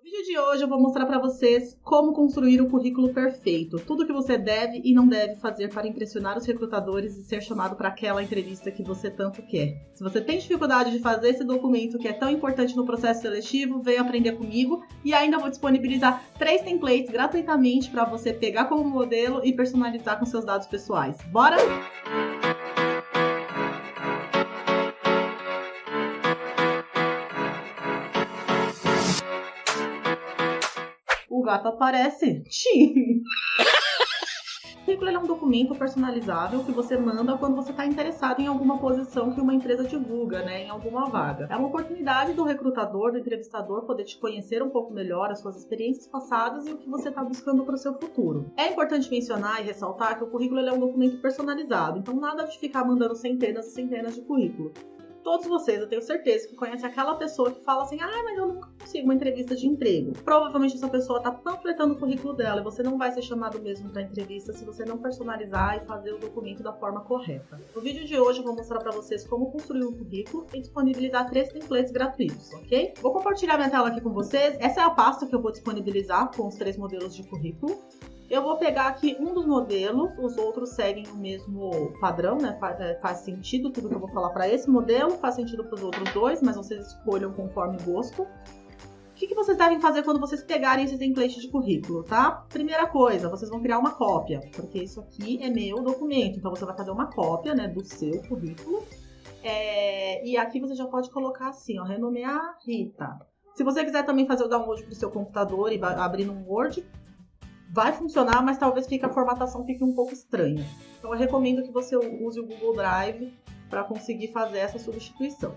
No vídeo de hoje eu vou mostrar para vocês como construir o currículo perfeito. Tudo que você deve e não deve fazer para impressionar os recrutadores e ser chamado para aquela entrevista que você tanto quer. Se você tem dificuldade de fazer esse documento que é tão importante no processo seletivo, venha aprender comigo e ainda vou disponibilizar 3 templates gratuitamente para você pegar como modelo e personalizar com seus dados pessoais. Bora? O gato aparece. Tchim! O currículo é um documento personalizável que você manda quando você está interessado em alguma posição que uma empresa divulga, em alguma vaga. É uma oportunidade do recrutador, do entrevistador, poder te conhecer um pouco melhor, as suas experiências passadas e o que você está buscando para o seu futuro. É importante mencionar e ressaltar que o currículo é um documento personalizado, então nada de ficar mandando centenas e centenas de currículos. Todos vocês, eu tenho certeza que conhecem aquela pessoa que fala assim, mas eu nunca consigo uma entrevista de emprego. Provavelmente essa pessoa está panfletando o currículo dela e você não vai ser chamado mesmo para entrevista se você não personalizar e fazer o documento da forma correta. No vídeo de hoje eu vou mostrar para vocês como construir um currículo e disponibilizar 3 templates gratuitos, ok? Vou compartilhar minha tela aqui com vocês. Essa é a pasta que eu vou disponibilizar com os 3 modelos de currículo. Eu vou pegar aqui um dos modelos, os outros seguem o mesmo padrão, faz sentido tudo que eu vou falar para esse modelo, faz sentido para os outros 2, mas vocês escolham conforme o gosto. O que vocês devem fazer quando vocês pegarem esse template de currículo, tá? Primeira coisa, vocês vão criar uma cópia, porque isso aqui é meu documento, então você vai fazer uma cópia, do seu currículo. E aqui você já pode colocar assim, renomear Rita. Se você quiser também fazer o download para o seu computador e abrir no Word, vai funcionar, mas talvez a formatação fique um pouco estranha. Então eu recomendo que você use o Google Drive para conseguir fazer essa substituição.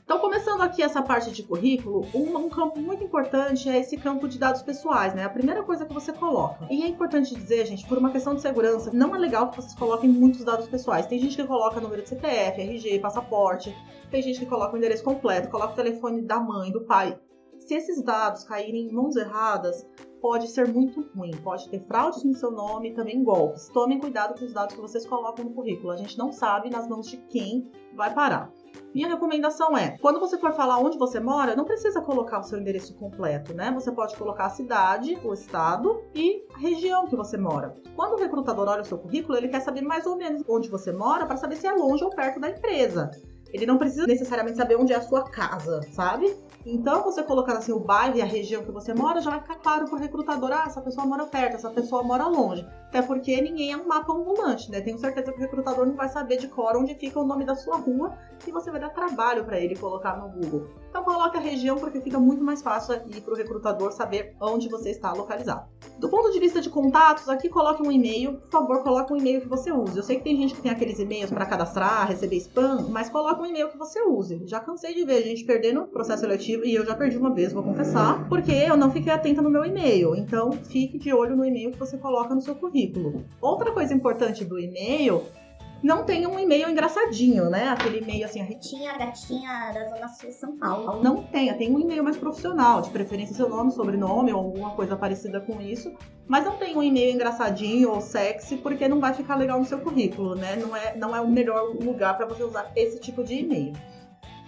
Então, começando aqui essa parte de currículo, um campo muito importante é esse campo de dados pessoais, A primeira coisa que você coloca. E é importante dizer, gente, por uma questão de segurança, não é legal que vocês coloquem muitos dados pessoais. Tem gente que coloca número de CPF, RG, passaporte, tem gente que coloca o endereço completo, coloca o telefone da mãe, do pai. Se esses dados caírem em mãos erradas, pode ser muito ruim, pode ter fraudes no seu nome e também golpes. Tomem cuidado com os dados que vocês colocam no currículo, a gente não sabe nas mãos de quem vai parar. Minha recomendação é, quando você for falar onde você mora, não precisa colocar o seu endereço completo, Você pode colocar a cidade, o estado e a região que você mora. Quando o recrutador olha o seu currículo, ele quer saber mais ou menos onde você mora para saber se é longe ou perto da empresa. Ele não precisa necessariamente saber onde é a sua casa, sabe? Então, você colocando assim o bairro e a região que você mora, já vai ficar claro para o recrutador, essa pessoa mora perto, essa pessoa mora longe. Até porque ninguém é um mapa ambulante, Tenho certeza que o recrutador não vai saber de cor onde fica o nome da sua rua e você vai dar trabalho para ele colocar no Google. Então, coloque a região porque fica muito mais fácil aqui para o recrutador saber onde você está localizado. Do ponto de vista de contatos, aqui coloque um e-mail. Por favor, coloque um e-mail que você use. Eu sei que tem gente que tem aqueles e-mails para cadastrar, receber spam, mas coloque um e-mail que você use. Já cansei de ver gente perdendo o processo seletivo e eu já perdi uma vez, vou confessar, porque eu não fiquei atenta no meu e-mail. Então, fique de olho no e-mail que você coloca no seu currículo. Outra coisa importante do e-mail, não tenha um e-mail engraçadinho, Aquele e-mail assim, a Ritinha, gatinha da Zona Sul de São Paulo. Não tenha, tem um e-mail mais profissional, de preferência seu nome, sobrenome ou alguma coisa parecida com isso. Mas não tem um e-mail engraçadinho ou sexy, porque não vai ficar legal no seu currículo, Não é o melhor lugar para você usar esse tipo de e-mail.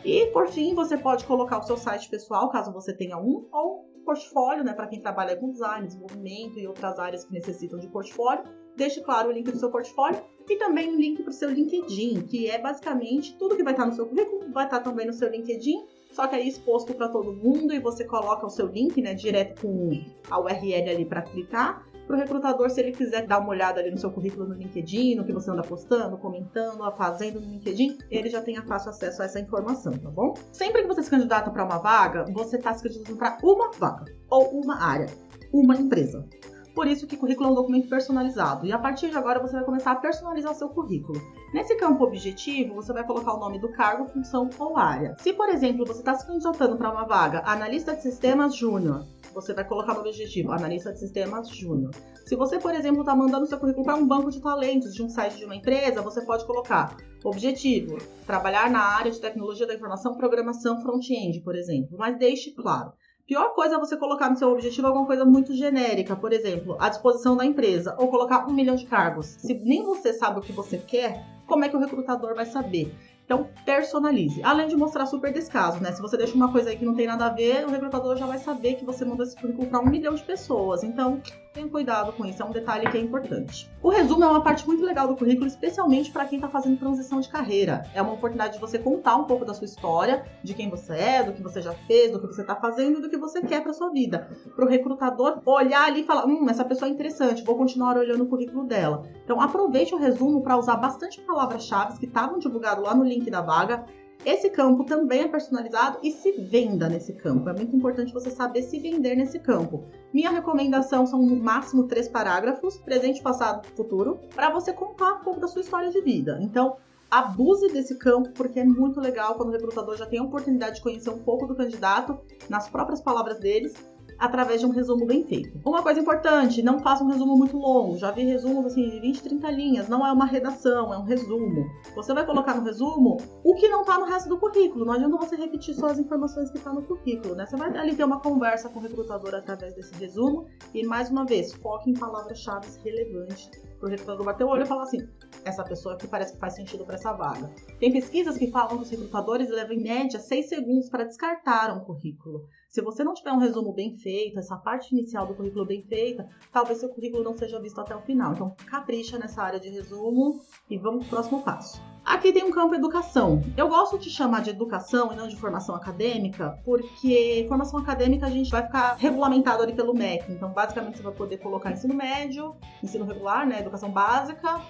E, por fim, você pode colocar o seu site pessoal, caso você tenha um, ou portfólio, para quem trabalha com design, desenvolvimento e outras áreas que necessitam de portfólio. Deixe claro o link do seu portfólio e também um link para o seu LinkedIn, que é basicamente tudo que vai estar no seu currículo, vai estar também no seu LinkedIn, só que aí exposto para todo mundo e você coloca o seu link, direto com a URL ali para clicar. Para o recrutador, se ele quiser dar uma olhada ali no seu currículo no LinkedIn, no que você anda postando, comentando, fazendo no LinkedIn, ele já tenha fácil acesso a essa informação, tá bom? Sempre que você se candidata para uma vaga, você está se candidatando para uma vaga, ou uma área, uma empresa. Por isso que currículo é um documento personalizado. E a partir de agora você vai começar a personalizar o seu currículo. Nesse campo objetivo, você vai colocar o nome do cargo, função ou área. Se, por exemplo, você está se candidatando para uma vaga analista de sistemas júnior, você vai colocar no objetivo analista de sistemas júnior. Se você, por exemplo, está mandando seu currículo para um banco de talentos de um site de uma empresa, você pode colocar objetivo, trabalhar na área de tecnologia da informação, programação front-end, por exemplo. Mas deixe claro. Pior coisa é você colocar no seu objetivo alguma coisa muito genérica, por exemplo, à disposição da empresa, ou colocar 1 milhão de cargos. Se nem você sabe o que você quer, como é que o recrutador vai saber? Então, personalize. Além de mostrar super descaso, né? Se você deixa uma coisa aí que não tem nada a ver, o recrutador já vai saber que você mandou esse currículo para 1 milhão de pessoas. Então, tenha cuidado com isso, é um detalhe que é importante. O resumo é uma parte muito legal do currículo, especialmente para quem está fazendo transição de carreira. É uma oportunidade de você contar um pouco da sua história, de quem você é, do que você já fez, do que você está fazendo e do que você quer para sua vida. Para o recrutador olhar ali e falar, essa pessoa é interessante, vou continuar olhando o currículo dela. Então, aproveite o resumo para usar bastante palavras-chave que estavam divulgadas lá no link da vaga. Esse campo também é personalizado e se venda nesse campo. É muito importante você saber se vender nesse campo. Minha recomendação são no máximo 3 parágrafos, presente, passado e futuro, para você contar um pouco da sua história de vida. Então, abuse desse campo, porque é muito legal quando o recrutador já tem a oportunidade de conhecer um pouco do candidato, nas próprias palavras deles, através de um resumo bem feito. Uma coisa importante, não faça um resumo muito longo. Já vi resumos assim de 20, 30 linhas. Não é uma redação, é um resumo. Você vai colocar no resumo o que não está no resto do currículo. Não adianta você repetir só as informações que estão no currículo, né? Você vai ali ter uma conversa com o recrutador através desse resumo. E mais uma vez, foque em palavras-chave relevantes para o recrutador bater o olho e falar assim, essa pessoa aqui parece que faz sentido para essa vaga. Tem pesquisas que falam que os recrutadores levam em média 6 segundos para descartar um currículo. Se você não tiver um resumo bem feito, essa parte inicial do currículo bem feita, talvez seu currículo não seja visto até o final. Então, capricha nessa área de resumo e vamos para o próximo passo. Aqui tem um campo educação. Eu gosto de chamar de educação e não de formação acadêmica, porque formação acadêmica a gente vai ficar regulamentado ali pelo MEC. Então, basicamente, você vai poder colocar ensino médio, ensino regular, né, educação básica,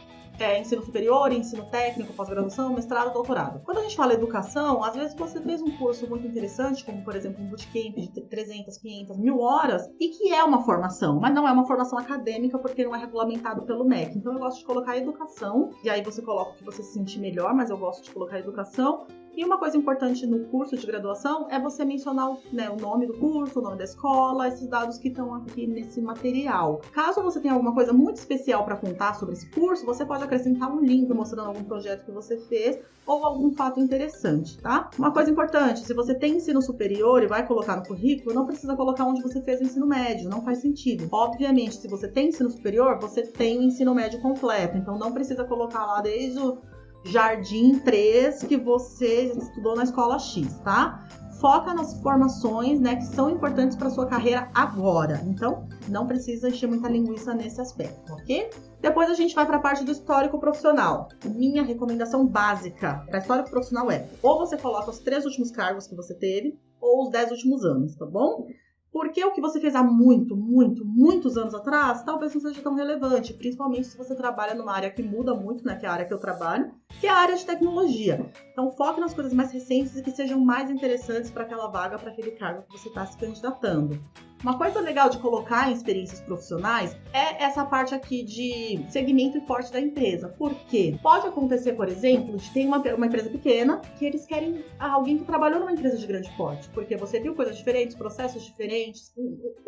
ensino superior, ensino técnico, pós-graduação, mestrado, doutorado. Quando a gente fala educação, às vezes você fez um curso muito interessante, como por exemplo um bootcamp de 300, 500, 1000 horas, e que é uma formação, mas não é uma formação acadêmica porque não é regulamentado pelo MEC. Então eu gosto de colocar educação, e aí você coloca o que você se sentir melhor, mas eu gosto de colocar educação. E uma coisa importante no curso de graduação é você mencionar o nome do curso, o nome da escola, esses dados que estão aqui nesse material. Caso você tenha alguma coisa muito especial para contar sobre esse curso, você pode acrescentar um link mostrando algum projeto que você fez ou algum fato interessante, tá? Uma coisa importante, se você tem ensino superior e vai colocar no currículo, não precisa colocar onde você fez o ensino médio, não faz sentido. Obviamente, se você tem ensino superior, você tem o ensino médio completo, então não precisa colocar lá desde o Jardim 3 que você estudou na escola X, tá? Foca nas formações, né, que são importantes para sua carreira agora. Então, não precisa encher muita linguiça nesse aspecto, ok? Depois a gente vai para a parte do histórico profissional. Minha recomendação básica para histórico profissional é: ou você coloca os 3 últimos cargos que você teve, ou os 10 últimos anos, tá bom? Porque o que você fez há muitos anos atrás, talvez não seja tão relevante, principalmente se você trabalha numa área que muda muito, né, que é a área que eu trabalho, que é a área de tecnologia. Então, foque nas coisas mais recentes e que sejam mais interessantes para aquela vaga, para aquele cargo que você está se candidatando. Uma coisa legal de colocar em experiências profissionais é essa parte aqui de segmento e porte da empresa. Por quê? Pode acontecer, por exemplo, de ter uma empresa pequena que eles querem alguém que trabalhou numa empresa de grande porte. Porque você viu coisas diferentes, processos diferentes,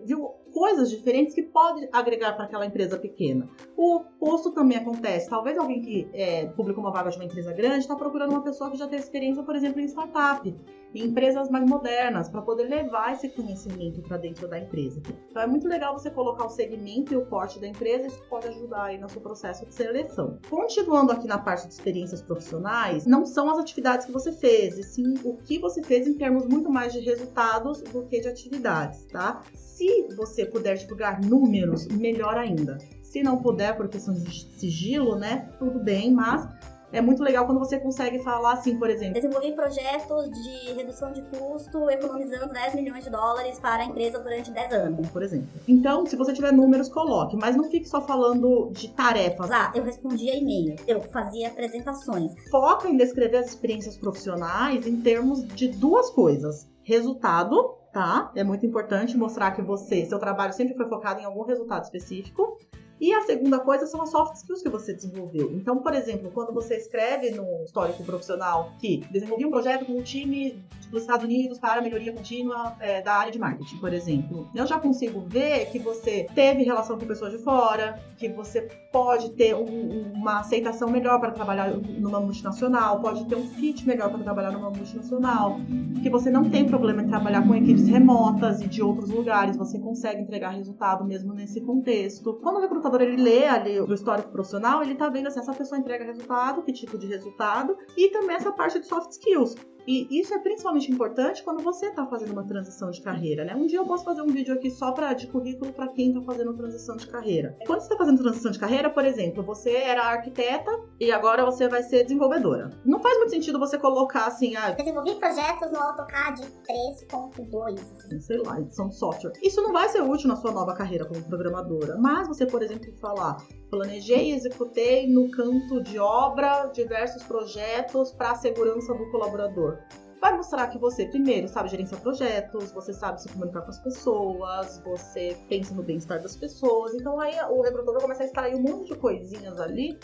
viu coisas diferentes que pode agregar para aquela empresa pequena. O oposto também acontece. Talvez alguém que publicou uma vaga de uma empresa grande está procurando uma pessoa que já tem experiência, por exemplo, em startup, em empresas mais modernas, para poder levar esse conhecimento para dentro da empresa. Então é muito legal você colocar o segmento e o porte da empresa, isso pode ajudar aí no seu processo de seleção. Continuando aqui na parte de experiências profissionais, não são as atividades que você fez, e sim o que você fez em termos muito mais de resultados do que de atividades, tá? Se você puder divulgar números, melhor ainda. Se não puder, por questão de sigilo, né, tudo bem, mas é muito legal quando você consegue falar assim, por exemplo: desenvolvi projetos de redução de custo, economizando 10 milhões de dólares para a empresa durante 10 anos. Por exemplo. Então, se você tiver números, coloque, mas não fique só falando de tarefas. Eu respondia e-mail, eu fazia apresentações. Foca em descrever as experiências profissionais em termos de 2 coisas. Resultado, tá? É muito importante mostrar que seu trabalho sempre foi focado em algum resultado específico. E a segunda coisa são as soft skills que você desenvolveu. Então, por exemplo, quando você escreve no histórico profissional que desenvolvi um projeto com um time dos Estados Unidos para a melhoria contínua da área de marketing, por exemplo, eu já consigo ver que você teve relação com pessoas de fora, que você pode ter uma aceitação melhor para trabalhar numa multinacional, pode ter um fit melhor para trabalhar numa multinacional, que você não tem problema em trabalhar com equipes remotas e de outros lugares, você consegue entregar resultado mesmo nesse contexto. Quando o recrutador recrutador, ele lê ali o histórico profissional, ele tá vendo assim, essa pessoa entrega resultado, que tipo de resultado, e também essa parte de soft skills. E isso é principalmente importante quando você está fazendo uma transição de carreira, né? Um dia eu posso fazer um vídeo aqui só de currículo para quem está fazendo transição de carreira. Quando você está fazendo transição de carreira, por exemplo, você era arquiteta e agora você vai ser desenvolvedora. Não faz muito sentido você colocar assim, desenvolvi projetos no AutoCAD 3.2. Sei lá, edição de software. Isso não vai ser útil na sua nova carreira como programadora. Mas você, por exemplo, falar, planejei e executei no campo de obra diversos projetos para a segurança do colaborador. Vai mostrar que você, primeiro, sabe gerenciar projetos, você sabe se comunicar com as pessoas, você pensa no bem-estar das pessoas. Então aí o recrutador começa a extrair um monte de coisinhas ali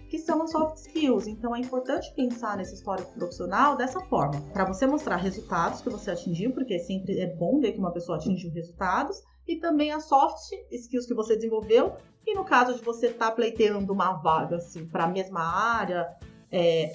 que são as soft skills. Então é importante pensar nesse histórico profissional dessa forma, para você mostrar resultados que você atingiu, porque sempre é bom ver que uma pessoa atingiu resultados, e também as soft skills que você desenvolveu. E no caso de você estar pleiteando uma vaga assim, para a mesma área,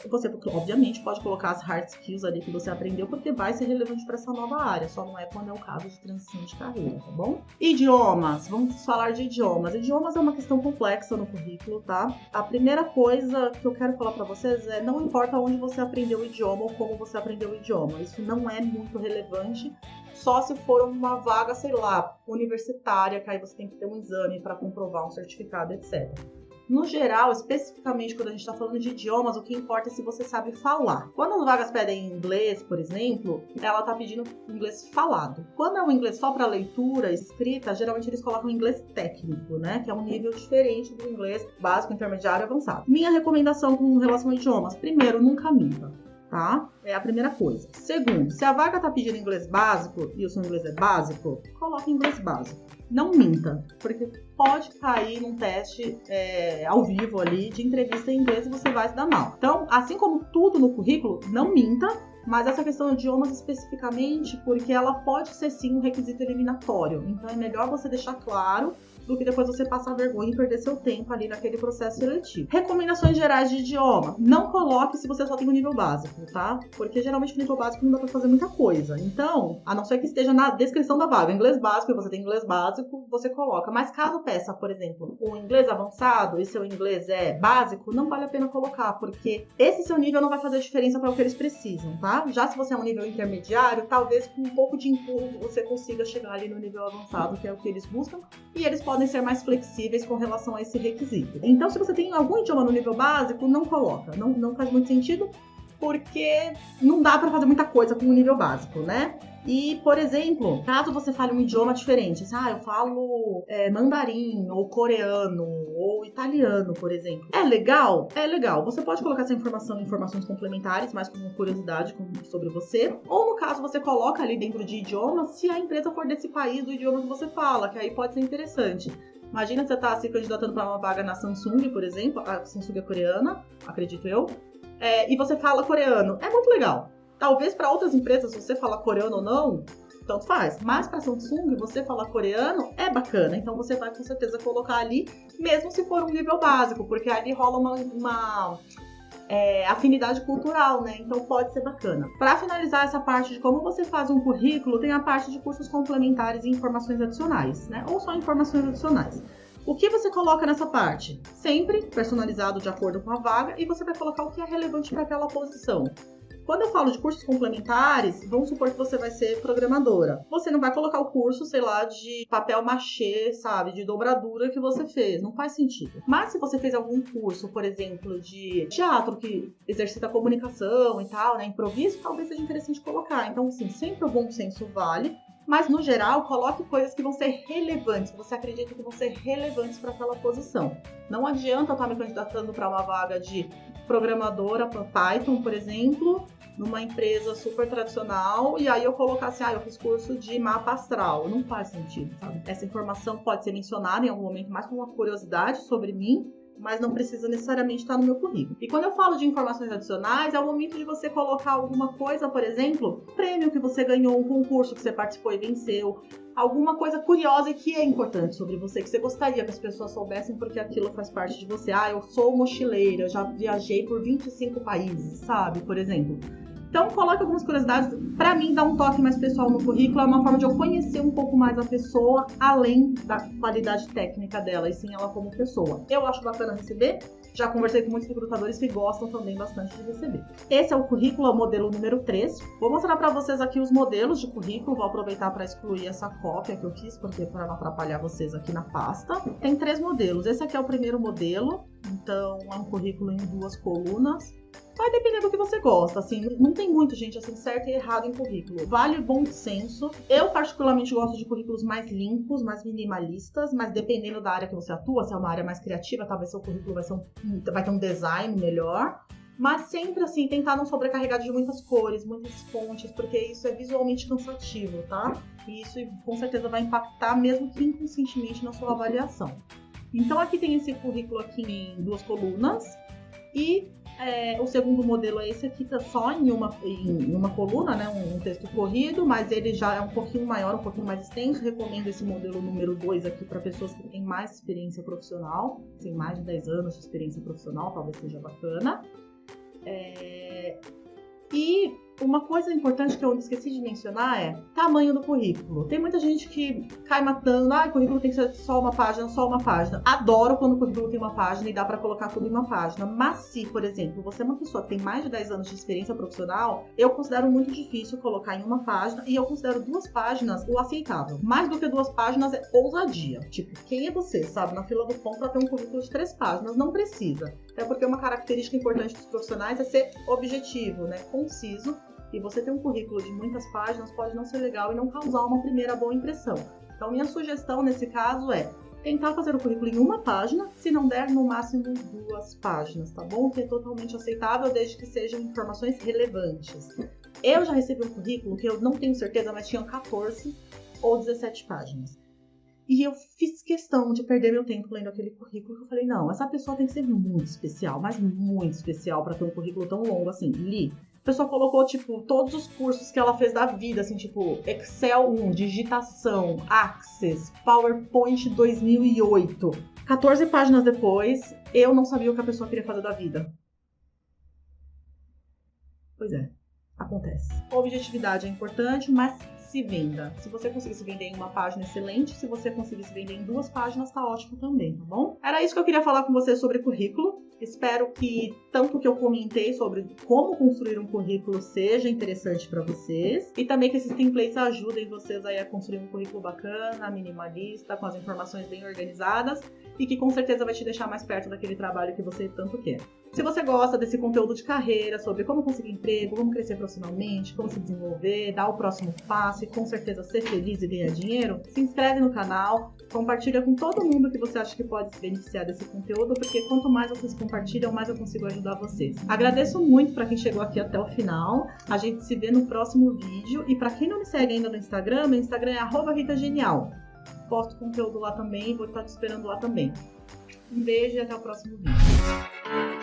você obviamente pode colocar as hard skills ali que você aprendeu, porque vai ser relevante para essa nova área, só não é quando é o caso de transição de carreira, tá bom? Idiomas, vamos falar de idiomas. Idiomas é uma questão complexa no currículo, tá? A primeira coisa que eu quero falar para vocês é, não importa onde você aprendeu o idioma ou como você aprendeu o idioma, isso não é muito relevante, só se for uma vaga, sei lá, universitária, que aí você tem que ter um exame para comprovar um certificado, etc. No geral, especificamente quando a gente está falando de idiomas, o que importa é se você sabe falar. Quando as vagas pedem inglês, por exemplo, ela está pedindo inglês falado. Quando é um inglês só para leitura, escrita, geralmente eles colocam inglês técnico, né? Que é um nível diferente do inglês básico, intermediário e avançado. Minha recomendação com relação a idiomas, primeiro, nunca minta. Tá? É a primeira coisa. Segundo, se a vaga tá pedindo inglês básico e o seu inglês é básico, coloque inglês básico. Não minta, porque pode cair num teste ao vivo ali de entrevista em inglês e você vai se dar mal. Então, assim como tudo no currículo, não minta, mas essa questão de idiomas especificamente, porque ela pode ser sim um requisito eliminatório. Então é melhor você deixar claro do que depois você passar vergonha e perder seu tempo ali naquele processo seletivo. Recomendações gerais de idioma. Não coloque se você só tem o nível básico, tá? Porque geralmente o nível básico não dá pra fazer muita coisa. Então, a não ser que esteja na descrição da vaga, inglês básico, e você tem inglês básico, você coloca. Mas caso peça, por exemplo, um inglês avançado e seu inglês é básico, não vale a pena colocar, porque esse seu nível não vai fazer diferença para o que eles precisam, tá? Já se você é um nível intermediário, talvez com um pouco de empurro você consiga chegar ali no nível avançado, que é o que eles buscam, e eles podem ser mais flexíveis com relação a esse requisito. Então, se você tem algum idioma no nível básico, não coloca. Não faz muito sentido, porque não dá para fazer muita coisa com o nível básico, né? E, por exemplo, caso você fale um idioma diferente, eu falo mandarim, ou coreano, ou italiano, por exemplo. É legal? É legal. Você pode colocar essa informação em informações complementares, mais como curiosidade sobre você. Ou, no caso, você coloca ali dentro de idiomas, se a empresa for desse país, do idioma que você fala, que aí pode ser interessante. Imagina você tá se candidatando para uma vaga na Samsung, por exemplo. A Samsung é coreana, acredito eu. E você fala coreano. É muito legal. Talvez para outras empresas, você falar coreano ou não, tanto faz. Mas para Samsung, você falar coreano é bacana. Então você vai com certeza colocar ali, mesmo se for um nível básico, porque ali rola uma afinidade cultural, né? Então pode ser bacana. Para finalizar essa parte de como você faz um currículo, tem a parte de cursos complementares e informações adicionais, né? Ou só informações adicionais. O que você coloca nessa parte? Sempre personalizado de acordo com a vaga, e você vai colocar o que é relevante para aquela posição. Quando eu falo de cursos complementares, vamos supor que você vai ser programadora. Você não vai colocar o curso, sei lá, de papel machê, sabe, de dobradura que você fez. Não faz sentido. Mas se você fez algum curso, por exemplo, de teatro que exercita a comunicação e tal, né, improviso, talvez seja interessante colocar. Então, assim, sempre o bom senso vale. Mas, no geral, coloque coisas que vão ser relevantes, que você acredita que vão ser relevantes para aquela posição. Não adianta eu estar me candidatando para uma vaga de programadora para Python, por exemplo, numa empresa super tradicional, e aí eu colocar assim, eu fiz curso de mapa astral. Não faz sentido, sabe? Essa informação pode ser mencionada em algum momento mais como uma curiosidade sobre mim, mas não precisa necessariamente estar no meu currículo. E quando eu falo de informações adicionais, é o momento de você colocar alguma coisa, por exemplo, um prêmio que você ganhou, um concurso que você participou e venceu, alguma coisa curiosa e que é importante sobre você, que você gostaria que as pessoas soubessem porque aquilo faz parte de você. Eu sou mochileira, já viajei por 25 países, sabe? Por exemplo. Então, coloque algumas curiosidades. Para mim, dar um toque mais pessoal no currículo é uma forma de eu conhecer um pouco mais a pessoa, além da qualidade técnica dela, e sim ela como pessoa. Eu acho bacana receber. Já conversei com muitos recrutadores que gostam também bastante de receber. Esse é o currículo, é o modelo número 3. Vou mostrar para vocês aqui os modelos de currículo. Vou aproveitar para excluir essa cópia que eu fiz, porque para não atrapalhar vocês aqui na pasta. Tem 3 modelos. Esse aqui é o primeiro modelo. Então, é um currículo em 2 colunas. Vai depender do que você gosta, assim, não tem muito, gente, assim, certo e errado em currículo. Vale bom senso. Eu, particularmente, gosto de currículos mais limpos, mais minimalistas, mas dependendo da área que você atua, se é uma área mais criativa, talvez seu currículo vai ter um design melhor. Mas sempre, assim, tentar não sobrecarregar de muitas cores, muitas fontes, porque isso é visualmente cansativo, tá? E isso, com certeza, vai impactar, mesmo que inconscientemente, na sua avaliação. Então, aqui tem esse currículo aqui em 2 colunas e... o segundo modelo é esse aqui, tá só em uma coluna, né? Um texto corrido, mas ele já é um pouquinho maior, um pouquinho mais extenso. Recomendo esse modelo número 2 aqui para pessoas que têm mais experiência profissional, tem mais de 10 anos de experiência profissional, talvez seja bacana. E uma coisa importante que eu esqueci de mencionar é tamanho do currículo. Tem muita gente que cai matando, o currículo tem que ser só uma página, só uma página. Adoro quando o currículo tem uma página e dá pra colocar tudo em uma página. Mas se, por exemplo, você é uma pessoa que tem mais de 10 anos de experiência profissional, eu considero muito difícil colocar em uma página e eu considero 2 páginas o aceitável. Mais do que 2 páginas é ousadia. Tipo, quem é você, sabe? Na fila do pão pra ter um currículo de 3 páginas, não precisa. Até porque uma característica importante dos profissionais é ser objetivo, né? Conciso. E você ter um currículo de muitas páginas pode não ser legal e não causar uma primeira boa impressão. Então, minha sugestão nesse caso é tentar fazer o currículo em uma página, se não der, no máximo 2 páginas, tá bom? Que é totalmente aceitável, desde que sejam informações relevantes. Eu já recebi um currículo que eu não tenho certeza, mas tinha 14 ou 17 páginas. E eu fiz questão de perder meu tempo lendo aquele currículo, que eu falei, não, essa pessoa tem que ser muito especial, mas muito especial para ter um currículo tão longo assim. Li. A pessoa colocou, tipo, todos os cursos que ela fez da vida, assim, tipo, Excel 1, digitação, Access, PowerPoint 2008. 14 páginas depois, eu não sabia o que a pessoa queria fazer da vida. Pois é, acontece. Objetividade é importante, mas se venda. Se você conseguir se vender em uma página, excelente. Se você conseguir se vender em 2 páginas, tá ótimo também, tá bom? Era isso que eu queria falar com você sobre currículo. Espero que tanto que eu comentei sobre como construir um currículo seja interessante para vocês. E também que esses templates ajudem vocês aí a construir um currículo bacana, minimalista, com as informações bem organizadas. E que com certeza vai te deixar mais perto daquele trabalho que você tanto quer. Se você gosta desse conteúdo de carreira, sobre como conseguir emprego, como crescer profissionalmente, como se desenvolver, dar o próximo passo e com certeza ser feliz e ganhar dinheiro, se inscreve no canal, compartilha com todo mundo que você acha que pode se beneficiar desse conteúdo, porque quanto mais vocês compartilham, mais eu consigo ajudar vocês. Agradeço muito para quem chegou aqui até o final. A gente se vê no próximo vídeo. E para quem não me segue ainda no Instagram, meu Instagram é @ritagenial. Posto conteúdo lá também, vou estar te esperando lá também. Um beijo e até o próximo vídeo.